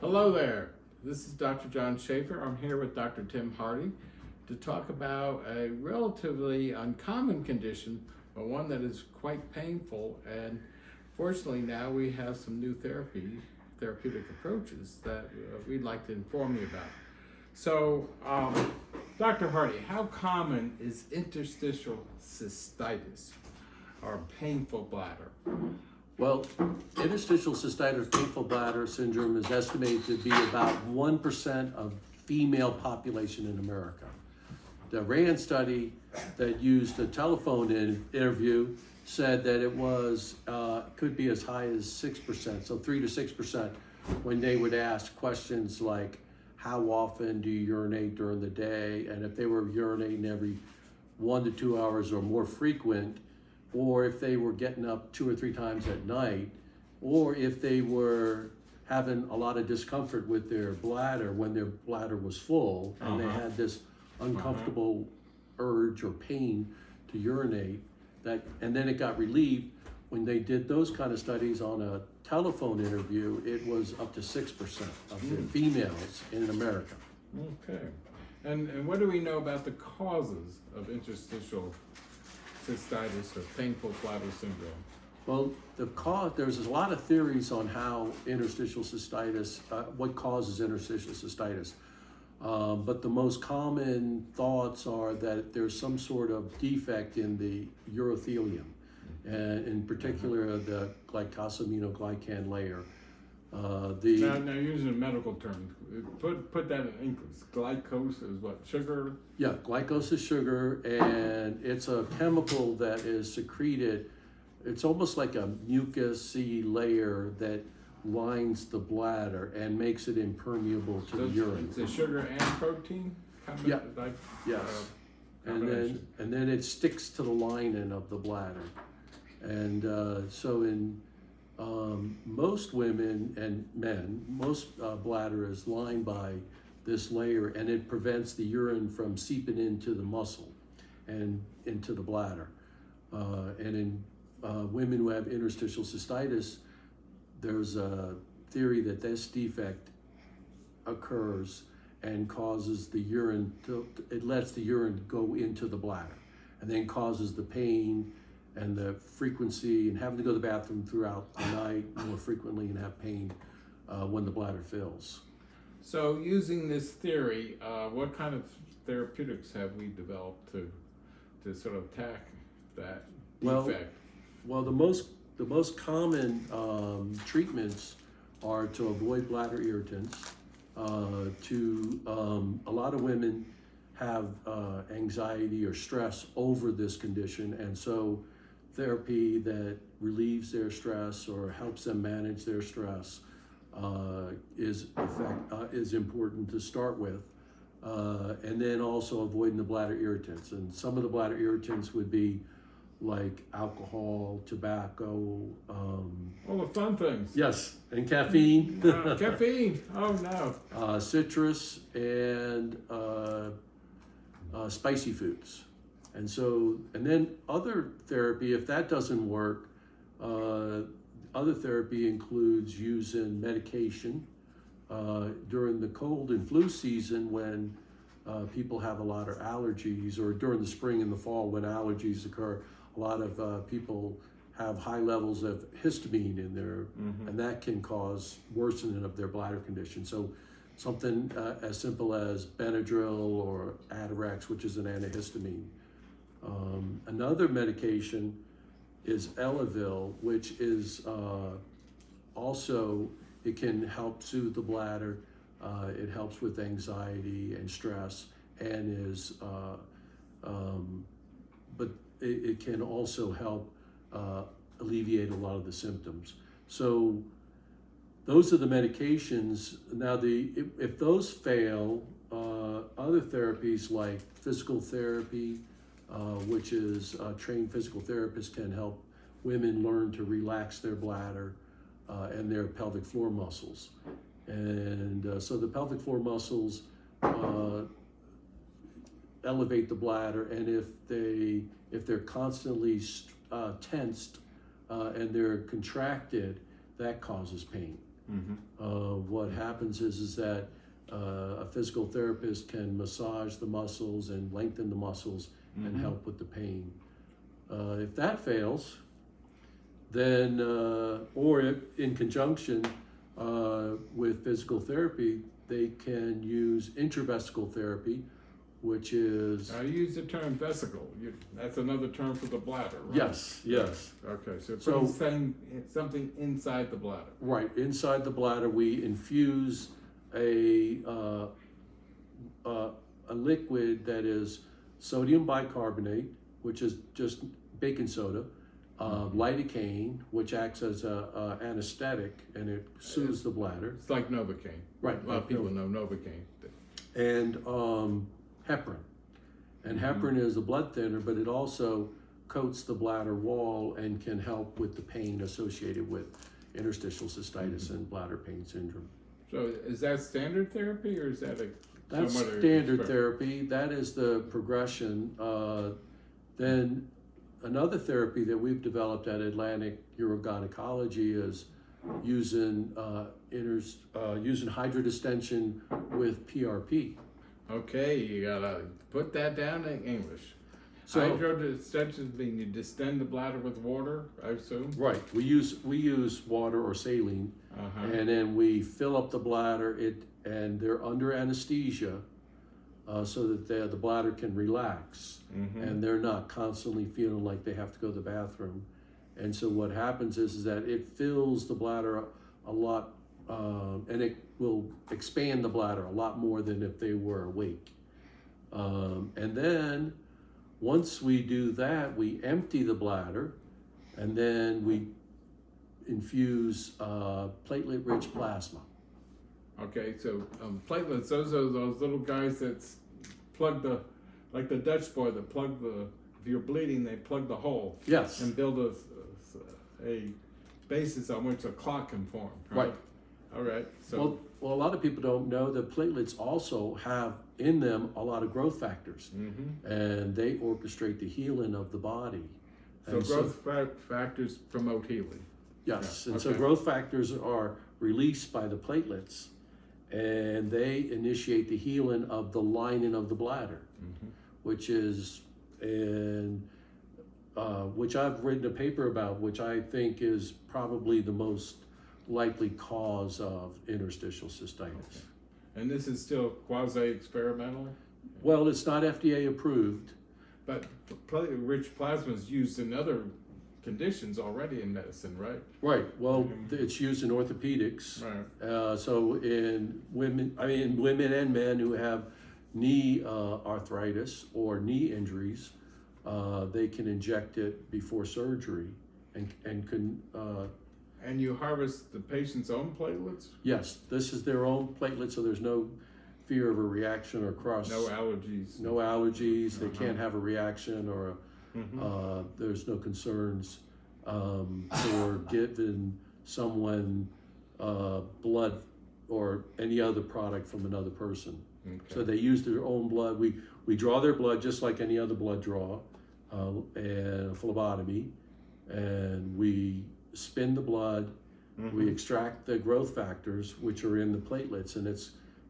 Hello there. This is Dr. John Schaffer. I'm here with Dr. Tim Hardy to talk about a relatively uncommon condition, but one that is quite painful. And fortunately, now we have some new therapeutic approaches that we'd like to inform you about. So, Dr. Hardy, how common is interstitial cystitis, or painful bladder? Well, interstitial cystitis, painful bladder syndrome is estimated to be about 1% of female population in America. The RAND study that used a telephone interview said that it was could be as high as 6%, so 3 to 6%, when they would ask questions like, how often do you urinate during the day? And if they were urinating every 1 to 2 hours or more frequent, or if they were getting up 2 or 3 times at night, or if they were having a lot of discomfort with their bladder when their bladder was full and they had this uncomfortable urge or pain to urinate, and then it got relieved. When they did those kind of studies on a telephone interview, it was up to 6% of the females in America. Okay. And what do we know about the causes of interstitial cystitis or painful bladder syndrome? Well, there's a lot of theories on how interstitial cystitis, what causes interstitial cystitis. But the most common thoughts are that there's some sort of defect in the urothelium, and in particular the glycosaminoglycan layer. Now you're using a medical term. Put that in English. Glycose is what? Sugar? Yeah, glycose is sugar, and it's a chemical that is secreted. It's almost like a mucousy layer that lines the bladder and makes it impermeable to the urine. It's a sugar and protein? Yeah. Yes. And then it sticks to the lining of the bladder. And so in most women and men, most bladder is lined by this layer, and it prevents the urine from seeping into the muscle and into the bladder. And in women who have interstitial cystitis, there's a theory that this defect occurs and causes the urine it lets the urine go into the bladder, and then causes the pain and the frequency and having to go to the bathroom throughout the night more frequently and have pain when the bladder fills. So using this theory, what kind of therapeutics have we developed to sort of attack that defect? Well, the most common treatments are to avoid bladder irritants. A lot of women have anxiety or stress over this condition, and so therapy that relieves their stress or helps them manage their stress is important to start with. And then also avoiding the bladder irritants. And some of the bladder irritants would be like alcohol, tobacco. All the fun things. Yes, and caffeine. Caffeine, oh no. Citrus and spicy foods. And then other therapy, if that doesn't work, other therapy includes using medication during the cold and flu season when people have a lot of allergies, or during the spring and the fall when allergies occur. A lot of people have high levels of histamine in there, and that can cause worsening of their bladder condition. So something as simple as Benadryl or Atarax, which is an antihistamine. Another medication is Elavil, which is also, it can help soothe the bladder. It helps with anxiety and stress, and but it can also help alleviate a lot of the symptoms. So those are the medications. Now, if those fail, other therapies like physical therapy, which is trained physical therapists can help women learn to relax their bladder and their pelvic floor muscles. And so the pelvic floor muscles elevate the bladder, and if they're constantly tensed and they're contracted, that causes pain. What happens is that a physical therapist can massage the muscles and lengthen the muscles and help with the pain. If that fails, then, or if in conjunction with physical therapy, they can use intravesical therapy, which is... I use the term vesicle. That's another term for the bladder, right? Yes, yes. Okay, so So- putting something inside the bladder. Right, inside the bladder, we infuse a liquid that is sodium bicarbonate, which is just baking soda, lidocaine, which acts as a anesthetic, and it soothes the bladder, It's like Novocaine. Right, A lot of like people know Novocaine. and heparin. And heparin is a blood thinner, but it also coats the bladder wall and can help with the pain associated with interstitial cystitis and bladder pain syndrome. So is that standard therapy, or is that That's some other standard experiment? therapy. That is the progression. Then another therapy that we've developed at Atlantic Urogynecology is using using hydrodistension with PRP. Okay, you gotta put that down in English. So- Hydrodistension means you distend the bladder with water, I assume? Right. We use water or saline, and then we fill up the bladder. And they're under anesthesia, so that the bladder can relax, and they're not constantly feeling like they have to go to the bathroom. And so what happens is that it fills the bladder a lot, and it will expand the bladder a lot more than if they were awake. And then once we do that, we empty the bladder, and then we infuse platelet-rich plasma. Okay, so platelets, those are those little guys that plug like the Dutch boy that plug if you're bleeding, they plug the hole. Yes. And build a basis on which a clot can form, right? Right. All right, so. Well, a lot of people don't know that platelets also have in them a lot of growth factors, and they orchestrate the healing of the body. So And growth factors promote healing. yes, Yeah, and so okay. growth factors are released by the platelets, and they initiate the healing of the lining of the bladder, which is which I've written a paper about, which I think is probably the most likely cause of interstitial cystitis. And this is still quasi-experimental, Well, it's not FDA approved. but platelet-rich plasma is used in other conditions already in medicine, right? Right. Well, it's used in orthopedics. Right. So in women and men who have knee arthritis or knee injuries, they can inject it before surgery, and can. And you harvest the patient's own platelets? Yes, this is their own platelet, so there's no fear of a reaction or cross. No allergies? No allergies. They can't have a reaction, or there's no concerns for giving someone blood or any other product from another person. Okay. So they use their own blood. We draw their blood just like any other blood draw, and a phlebotomy, and we spin the blood. We extract the growth factors, which are in the platelets, and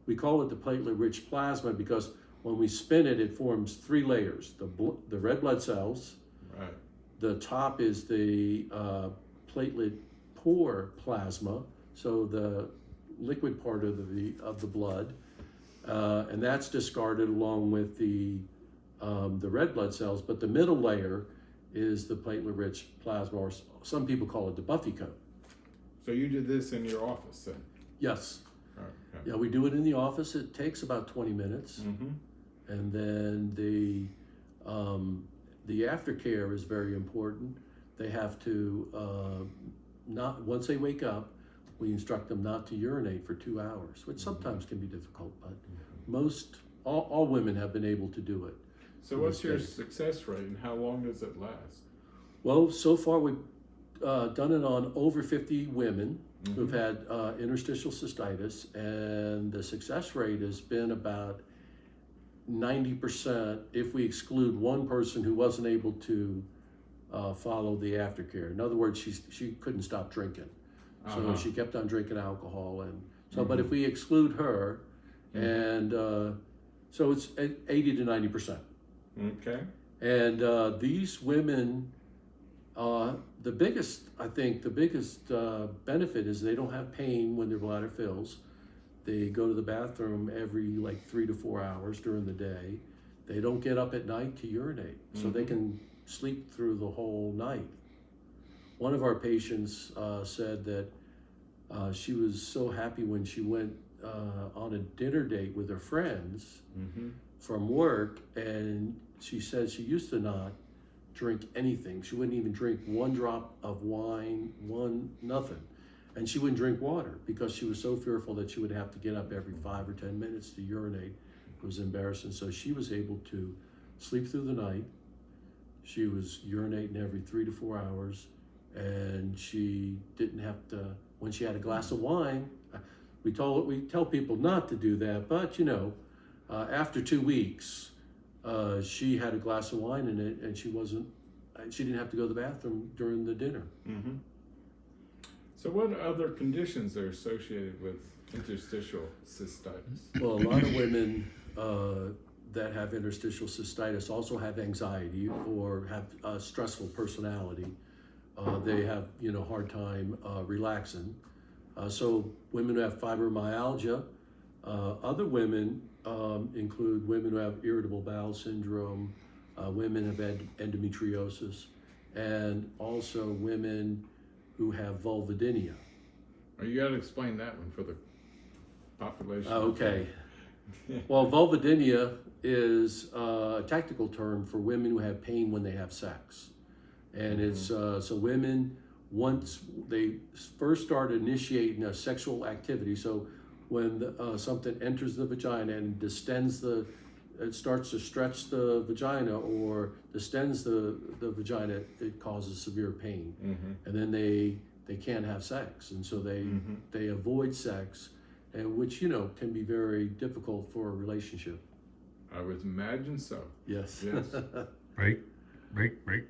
we call it the platelet-rich plasma because when we spin it, it forms three layers: the red blood cells. Right. The top is the platelet poor plasma, so the liquid part of the blood, and that's discarded along with the red blood cells. But the middle layer is the platelet-rich plasma, or some people call it the Buffy coat. So you did this in your office then? Yes. Okay. Yeah, we do it in the office. It takes about 20 minutes, and then the aftercare is very important. They have to not, once they wake up, we instruct them not to urinate for 2 hours, which sometimes can be difficult, but all women have been able to do it. So what's your success rate and how long does it last? Well, so far we've done it on over 50 women who've had interstitial cystitis, and the success rate has been about 90% if we exclude one person who wasn't able to follow the aftercare. In other words, she couldn't stop drinking. So she kept on drinking alcohol, and so. But if we exclude her, and so it's 80 to 90%. Okay. And these women, the biggest benefit is they don't have pain when their bladder fills. They go to the bathroom every like 3 to 4 hours during the day. They don't get up at night to urinate, so they can sleep through the whole night. One of our patients said that she was so happy when she went on a dinner date with her friends from work, and she said she used to not drink anything. She wouldn't even drink one drop of wine, nothing. And she wouldn't drink water because she was so fearful that she would have to get up every 5 or 10 minutes to urinate. It was embarrassing. So she was able to sleep through the night. She was urinating every 3 to 4 hours, and she didn't have to, when she had a glass of wine, we tell people not to do that, but after 2 weeks, she had a glass of wine in it, and she didn't have to go to the bathroom during the dinner. So what other conditions are associated with interstitial cystitis? Well, a lot of women that have interstitial cystitis also have anxiety or have a stressful personality. They have hard time relaxing. So women who have fibromyalgia, other women include women who have irritable bowel syndrome, women who have endometriosis, and also women who have vulvodynia. Oh, you got to explain that one for the population. Okay. Well, vulvodynia is a technical term for women who have pain when they have sex. And it's so women, once they first start initiating a sexual activity, so when something enters the vagina and distends it starts to stretch the vagina or distends the vagina, it causes severe pain. And then they can't have sex, and so they avoid sex, and which can be very difficult for a relationship. I would imagine so. Yes. Yes. Break. Okay.